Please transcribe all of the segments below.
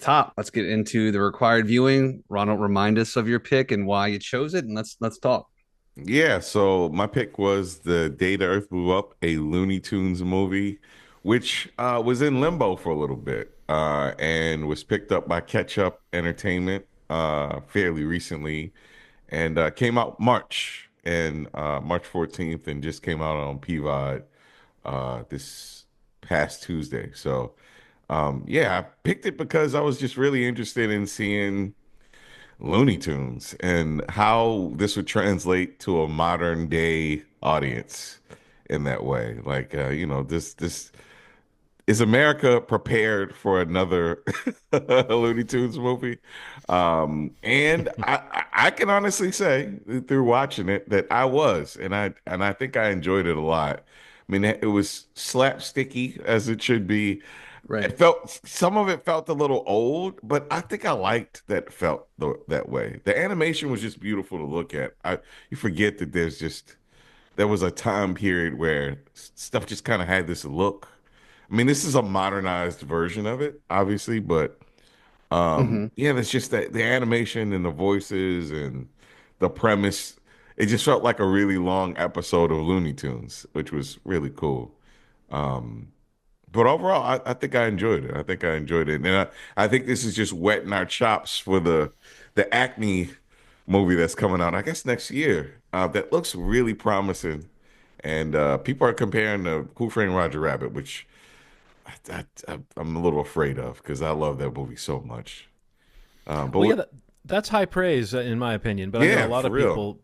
top. Let's get into the required viewing. Ronald, remind us of your pick and why you chose it, and let's talk. Yeah, so my pick was The Day the Earth Blew Up, a Looney Tunes movie, which was in limbo for a little bit and was picked up by Catch Up Entertainment fairly recently and came out March 14th, and just came out on PVOD this past Tuesday. So, yeah, I picked it because I was just really interested in seeing Looney Tunes and how this would translate to a modern day audience in that way. Like, this is America prepared for another Looney Tunes movie? And I can honestly say through watching it that I was, and I think I enjoyed it a lot. I mean, it was slapsticky as it should be. Right. Some of it felt a little old, but I think I liked that it felt that way. The animation was just beautiful to look at. You forget that there was a time period where stuff just kind of had this look. I mean, this is a modernized version of it, obviously, but Hmm. yeah, it's just that the animation and the voices and the premise, it just felt like a really long episode of Looney Tunes, which was really cool. Um, but overall, I think I enjoyed it. I think I enjoyed it, and I think this is just wetting our chops for the Acme movie that's coming out, I guess next year. That looks really promising, and people are comparing to Who Framed Roger Rabbit, which I'm a little afraid of because I love that movie so much. But Well, yeah, what, that's high praise in my opinion. But I know a yeah, lot for of real. people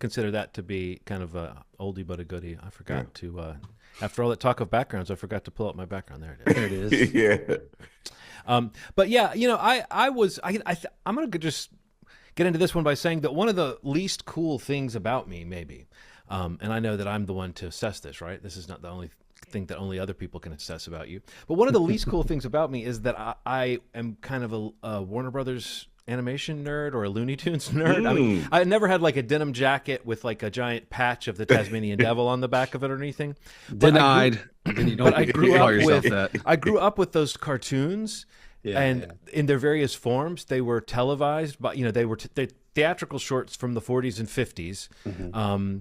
consider that to be kind of a oldie but a goodie. I Yeah, forgot to, after all that talk of backgrounds, I forgot to pull up my background. There it is. There it is. yeah. But yeah, I'm gonna just get into this one by saying that one of the least cool things about me, maybe, and I know that I'm the one to assess this, right? This is not the only thing that only other people can assess about you. But one of the least cool things about me is that I am kind of a Warner Brothers animation nerd or a Looney Tunes nerd. I mean, Mm. I never had like a denim jacket with like a giant patch of the Tasmanian devil on the back of it or anything. But I grew Denied. And you but don't I get to grew call up yourself with that. I grew up with those cartoons, Yeah, and yeah. in their various forms, they were televised. But they were theatrical shorts from the 40s and 50s, Hmm.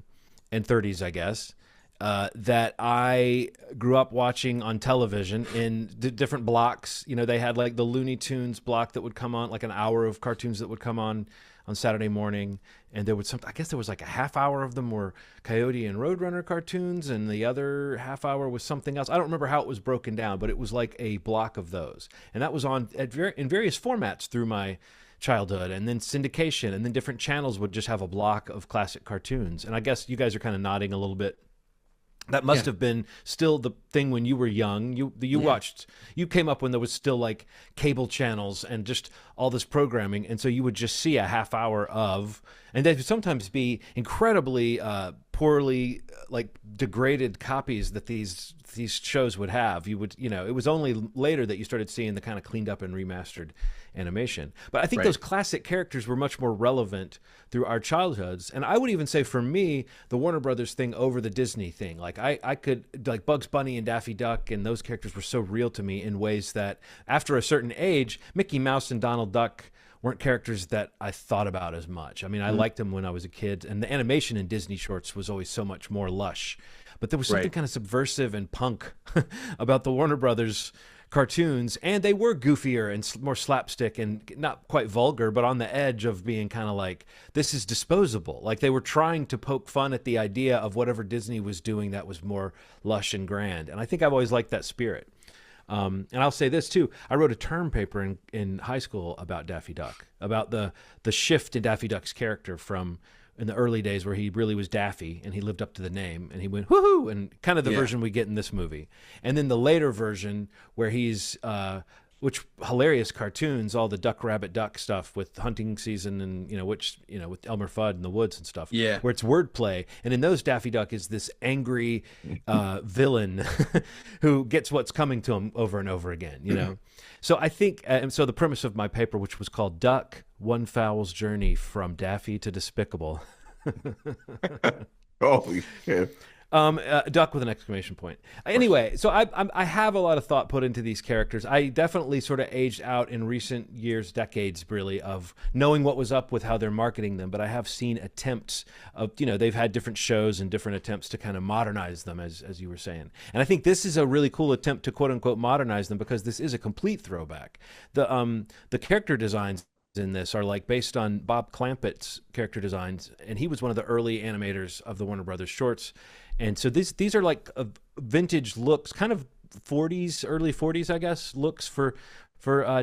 and 30s, I guess. That I grew up watching on television in different blocks. They had like the Looney Tunes block that would come on, like an hour of cartoons that would come on Saturday morning, and there would I guess there was like a half hour of them were Coyote and Roadrunner cartoons, and the other half hour was something else. I don't remember how it was broken down, but it was like a block of those, and that was on in various formats through my childhood, and then syndication, and then different channels would just have a block of classic cartoons. And I guess you guys are kind of nodding a little bit. That must Yeah. have been still the thing when you were young. Yeah. You came up when there was still like cable channels and just all this programming, and so you would just see a half hour of, and they would sometimes be incredibly poorly like degraded copies that these shows would have. It was only later that you started seeing the kind of cleaned up and remastered animation. But I think Right. those classic characters were much more relevant through our childhoods. And I would even say for me, the Warner Brothers thing over the Disney thing. Like I could like Bugs Bunny and Daffy Duck and those characters were so real to me in ways that after a certain age, Mickey Mouse and Donald Duck weren't characters that I thought about as much. I mean, I Mhm. liked them when I was a kid, and the animation in Disney shorts was always so much more lush. But there was something Right. kind of subversive and punk about the Warner Brothers cartoons, and they were goofier and more slapstick and not quite vulgar, but on the edge of being kind of like, this is disposable. Like they were trying to poke fun at the idea of whatever Disney was doing that was more lush and grand. And I think I've always liked that spirit. And I'll say this too: I wrote a term paper in high school about Daffy Duck, about the shift in Daffy Duck's character from in the early days where he really was Daffy and he lived up to the name and he went woohoo, and kind of the Yeah. version we get in this movie, and then the later version where he's which hilarious cartoons, all the Duck Rabbit Duck stuff with hunting season and with Elmer Fudd in the woods and stuff, Yeah. where it's wordplay. And in those, Daffy Duck is this angry villain who gets what's coming to him over and over again. So I think, and so the premise of my paper, which was called "Duck: One Fowl's Journey from Daffy to Despicable." Holy shit. Duck with an exclamation point. Anyway, so I have a lot of thought put into these characters. I definitely sort of aged out in recent years, decades, really, of knowing what was up with how they're marketing them. But I have seen attempts of, they've had different shows and different attempts to kind of modernize them, as you were saying. And I think this is a really cool attempt to quote unquote modernize them, because this is a complete throwback. The character designs in this are like based on Bob Clampett's character designs, and he was one of the early animators of the Warner Brothers shorts. And so these are like vintage looks, kind of 40s, early 40s, I guess, looks for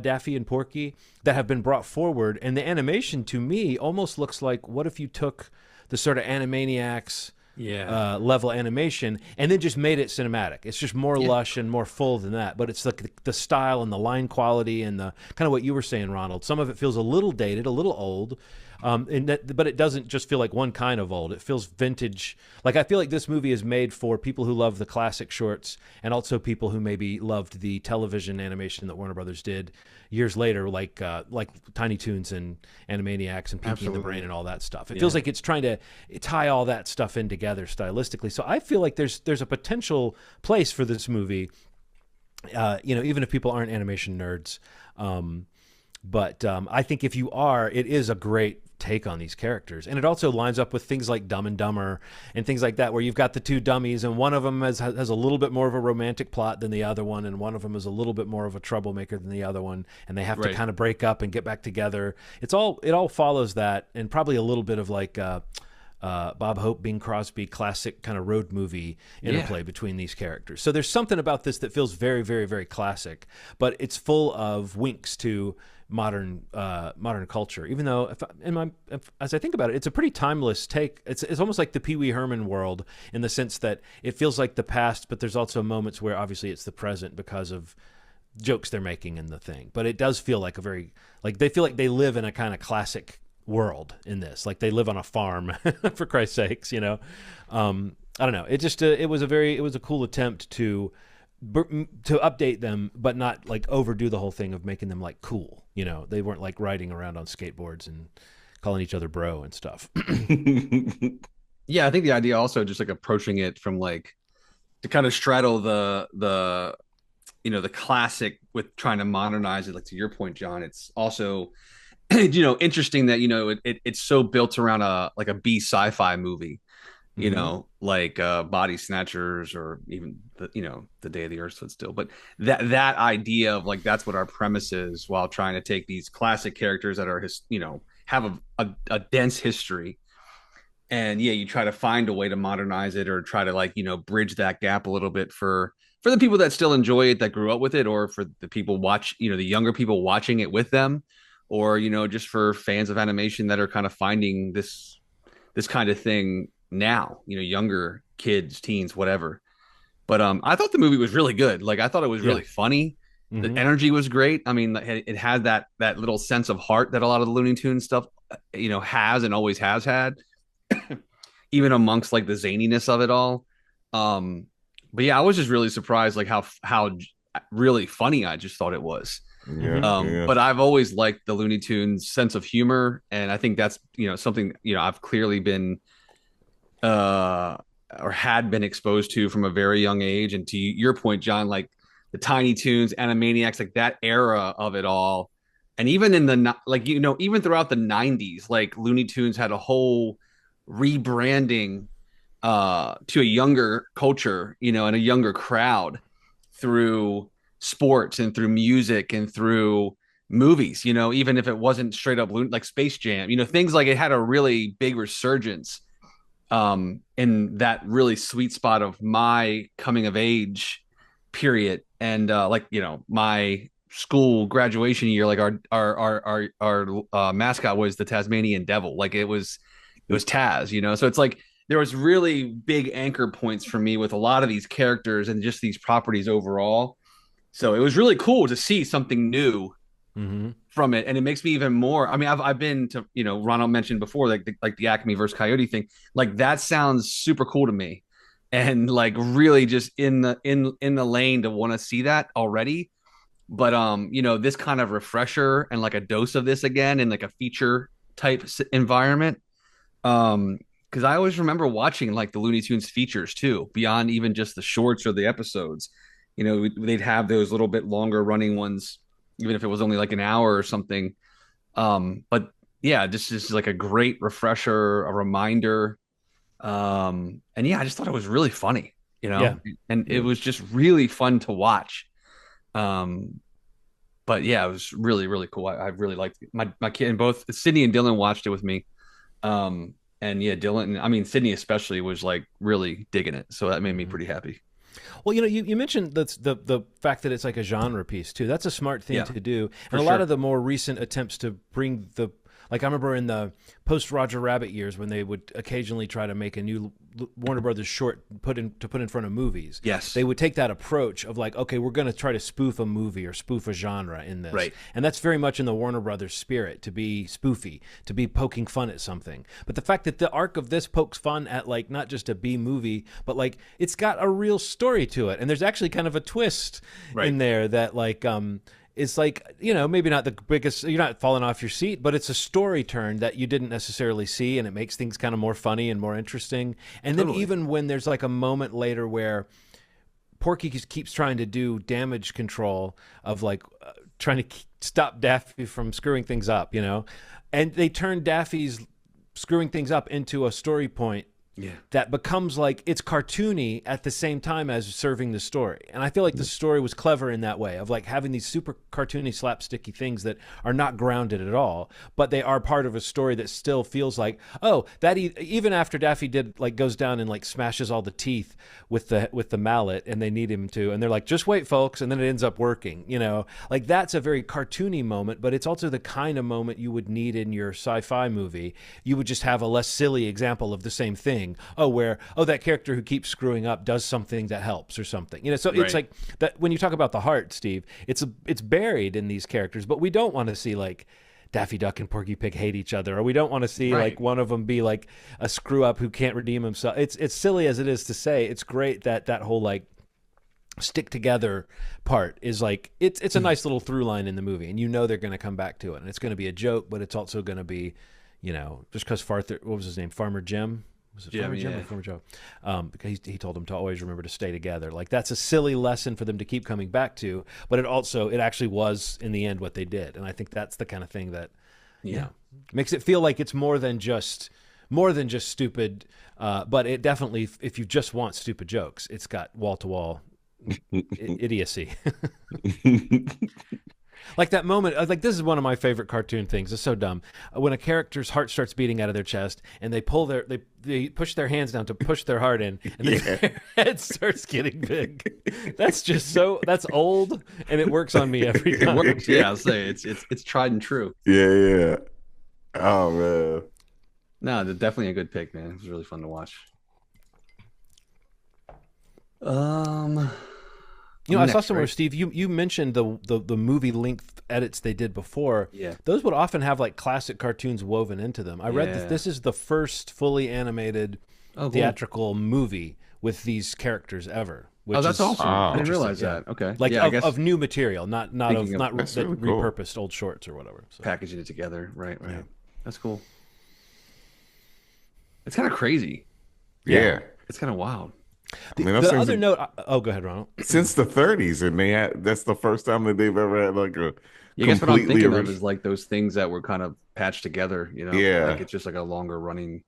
Daffy and Porky that have been brought forward. And the animation to me almost looks like, what if you took the sort of Animaniacs level animation and then just made it cinematic? It's just more lush and more full than that, but it's like the style and the line quality and the kind of what you were saying, Ronald. Some of it feels a little dated, a little old, but it doesn't just feel like one kind of old. It feels vintage. Like, I feel like this movie is made for people who love the classic shorts and also people who maybe loved the television animation that Warner Brothers did years later, like Tiny Toons and Animaniacs and Pinky and the Brain and all that stuff. It feels like it's trying to tie all that stuff in together stylistically. So I feel like there's a potential place for this movie, even if people aren't animation nerds. But I think if you are, it is a great take on these characters, and it also lines up with things like Dumb and Dumber and things like that, where you've got the two dummies and one of them has a little bit more of a romantic plot than the other one, and one of them is a little bit more of a troublemaker than the other one, and they have to kind of break up and get back together. It all follows that, and probably a little bit of like Bob Hope, Bing Crosby classic kind of road movie interplay between these characters. So there's something about this that feels very, very, very classic, but it's full of winks to modern culture. Even though, as I think about it, it's a pretty timeless take. It's almost like the Pee Wee Herman world, in the sense that it feels like the past, but there's also moments where obviously it's the present because of jokes they're making in the thing. But it does feel like they feel like they live in a kind of classic world in this. Like they live on a farm, for Christ's sakes. I don't know. It just it was a cool attempt to update them, but not like overdo the whole thing of making them like cool. They weren't like riding around on skateboards and calling each other bro and stuff. Yeah, I think the idea also just like approaching it from like to kind of straddle the classic with trying to modernize it. Like to your point, John, it's also interesting that it's so built around a B sci-fi movie. Like Body Snatchers, or even the Day of the Earth Stood Still. But that idea of like that's what our premise is, while trying to take these classic characters that are have a dense history, and you try to find a way to modernize it, or try to bridge that gap a little bit for the people that still enjoy it, that grew up with it, or for the people the younger people watching it with them, or just for fans of animation that are kind of finding this kind of thing now, younger kids, teens, whatever. But I thought the movie was really good. Like, I thought it was really funny. The energy was great. I mean, it had that little sense of heart that a lot of the Looney Tunes stuff has and always has had, even amongst like the zaniness of it all. But yeah, I was just really surprised, like how really funny I just thought it was. But I've always liked the Looney Tunes sense of humor, and I think that's something I've clearly been or had been exposed to from a very young age. And to your point, John, like the Tiny Toons, Animaniacs, like that era of it all, and even in the even throughout the 90s, like Looney Tunes had a whole rebranding to a younger culture, and a younger crowd through sports and through music and through movies, even if it wasn't straight up like Space Jam, things like it had a really big resurgence in that really sweet spot of my coming of age period. And my school graduation year, like our mascot was the Tasmanian Devil. Like it was Taz, so it's like there was really big anchor points for me with a lot of these characters and just these properties overall. So it was really cool to see something new from it, and it makes me even more. I mean, I've been to Ronald mentioned before, like the Acme versus Coyote thing. Like that sounds super cool to me, and like really just in the lane to want to see that already. But this kind of refresher and like a dose of this again in like a feature type environment because I always remember watching like the Looney Tunes features too, beyond even just the shorts or the episodes. They'd have those little bit longer running ones, even if it was only like an hour or something. But yeah, this is like a great refresher, a reminder. And yeah, I just thought it was really funny, Yeah. and it was just really fun to watch. Um, but yeah, it was really, really cool. I really liked it. My kid, and both Sydney and Dylan watched it with me. And yeah, Dylan, I mean, Sydney especially was like really digging it. So that made me pretty happy. Well, you mentioned the fact that it's like a genre piece too. That's a smart thing to do. And a lot sure. of the more recent attempts to bring the, like I remember in the post Roger Rabbit years when they would occasionally try to make a new Warner Brothers short put in front of movies. Yes. They would take that approach of like, okay, we're going to try to spoof a movie or spoof a genre in this. Right. And that's very much in the Warner Brothers spirit, to be spoofy, to be poking fun at something. But the fact that the arc of this pokes fun at like not just a B movie, but like it's got a real story to it. And there's actually kind of a twist in there that like it's like, maybe not the biggest, you're not falling off your seat, but it's a story turn that you didn't necessarily see, and it makes things kind of more funny and more interesting. And then even when there's like a moment later where Porky keeps trying to do damage control of like trying to stop Daffy from screwing things up, and they turn Daffy's screwing things up into a story point that becomes like it's cartoony at the same time as serving the story. And I feel like the story was clever in that way of like having these super cartoony slapsticky things that are not grounded at all, but they are part of a story that still feels like, oh, that even after Daffy goes down and like smashes all the teeth with the mallet, and they need him to, and they're like, just wait folks, and then it ends up working, like that's a very cartoony moment, but it's also the kind of moment you would need in your sci-fi movie. You would just have a less silly example of the same thing. That character who keeps screwing up does something that helps or something. So it's like that when you talk about the heart, Steve, it's buried in these characters, but we don't want to see like Daffy Duck and Porky Pig hate each other, or we don't want to see like one of them be like a screw up who can't redeem himself. It's silly as it is to say. It's great that whole like stick together part is like it's a nice little through line in the movie, and they're going to come back to it, and it's going to be a joke, but it's also going to be, just because what was his name, Farmer Jim. Was it Farmer Jim or Farmer Joe? Because he told them to always remember to stay together. Like that's a silly lesson for them to keep coming back to, but it actually was in the end what they did, and I think that's the kind of thing that makes it feel like it's more than just stupid. But it definitely, if you just want stupid jokes, it's got wall to wall idiocy. Like that moment, like this is one of my favorite cartoon things. It's so dumb. When a character's heart starts beating out of their chest, and they push their hands down to push their heart in, and then their head starts getting big. That's that's old, and it works on me every time. It works, yeah. I'll say it's tried and true. Yeah. Oh man. No, they're definitely a good pick, man. It was really fun to watch. I saw somewhere, Steve, you mentioned the movie length edits they did before. Yeah. Those would often have like classic cartoons woven into them. I read that this is the first fully animated theatrical movie with these characters ever. Which that's awesome. I didn't realize that. Okay. Like I guess of new material, not really repurposed old shorts or whatever. So. Packaging it together. Right. Yeah. That's cool. It's kind of crazy. Yeah. It's kind of wild. The other note. Go ahead, Ronald. Since the 30s, and that's the first time that they've ever had like a. I guess what I'm thinking of is like those things that were kind of patched together. Yeah. Like it's just like a longer running.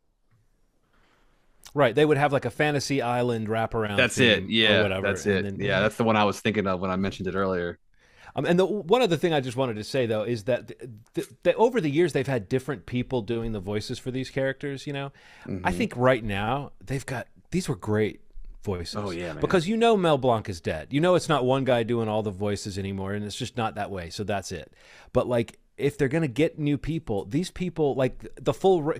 Right, they would have like a Fantasy Island wraparound. That's it. Yeah, whatever. That's it. Then, that's the one I was thinking of when I mentioned it earlier. And the one other thing I just wanted to say though is that over the years they've had different people doing the voices for these characters. I think right now these were great voices. Oh yeah, man. Because Mel Blanc is dead. It's not one guy doing all the voices anymore, and it's just not that way. So that's it. But like, if they're gonna get new people, these people like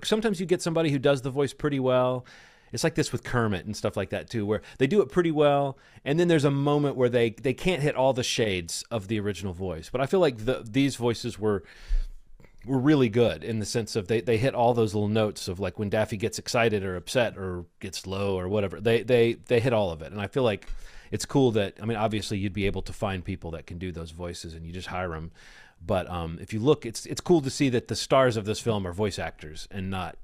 sometimes you get somebody who does the voice pretty well. It's like this with Kermit and stuff like that too, where they do it pretty well, and then there's a moment where they can't hit all the shades of the original voice. But I feel like these voices were really good in the sense of they hit all those little notes of like when Daffy gets excited or upset or gets low or whatever. They hit all of it, and I feel like it's cool that obviously you'd be able to find people that can do those voices and you just hire them. But if you look, it's cool to see that the stars of this film are voice actors and not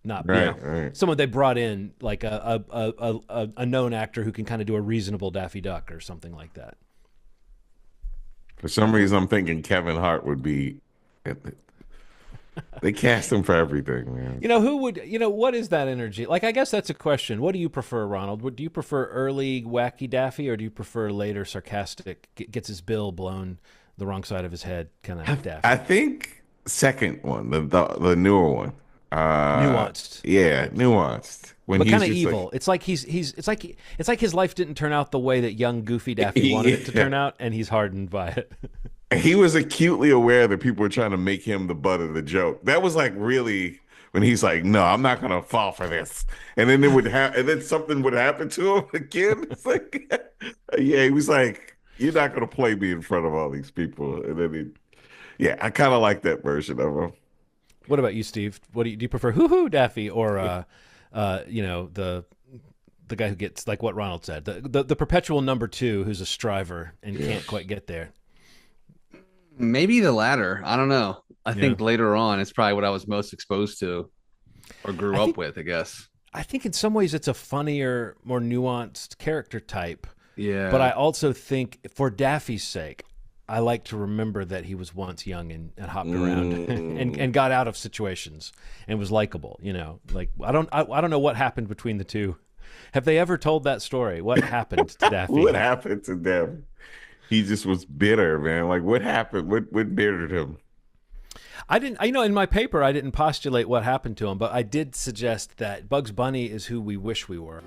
not Right, right. someone they brought in like a known actor who can kind of do a reasonable Daffy Duck or something like that. For some reason, I'm thinking Kevin Hart would be. They cast him for everything, man. Who would, what is that energy? Like, I guess that's a question. What do you prefer, Ronald? Do you prefer early wacky Daffy, or do you prefer later sarcastic, gets his bill blown the wrong side of his head kind of Daffy? I think second one, the newer one. Nuanced. Yeah, nuanced. When But he's kind of just evil. like, It's like it's like his life didn't turn out the way that young Goofy Daffy wanted it to Yeah. turn out, and he's hardened by it. He was acutely aware that people were trying to make him the butt of the joke. That was like really when he's like, "No, I'm not gonna fall for this," and then and then something would happen to him again. It's like, yeah, he was like, "You're not gonna play me in front of all these people," and then yeah, I kind of like that version of him. What about you, Steve? What do you prefer, Hoo Hoo Daffy, or the guy who gets, like what Ronald said, the perpetual number two who's a striver and can't quite get there? Maybe the latter. I don't know. I Yeah. think later on, it's probably what I was most exposed to or grew I up think- with, I guess. I think in some ways it's a funnier, more nuanced character type. Yeah. But I also think for Daffy's sake, I like to remember that he was once young and hopped around and got out of situations and was likable. Like I don't know what happened between the two. Have they ever told that story? What happened to Daffy? What happened to them? He just was bitter, man. Like what happened? What bittered him? I didn't. In my paper, I didn't postulate what happened to him, but I did suggest that Bugs Bunny is who we wish we were.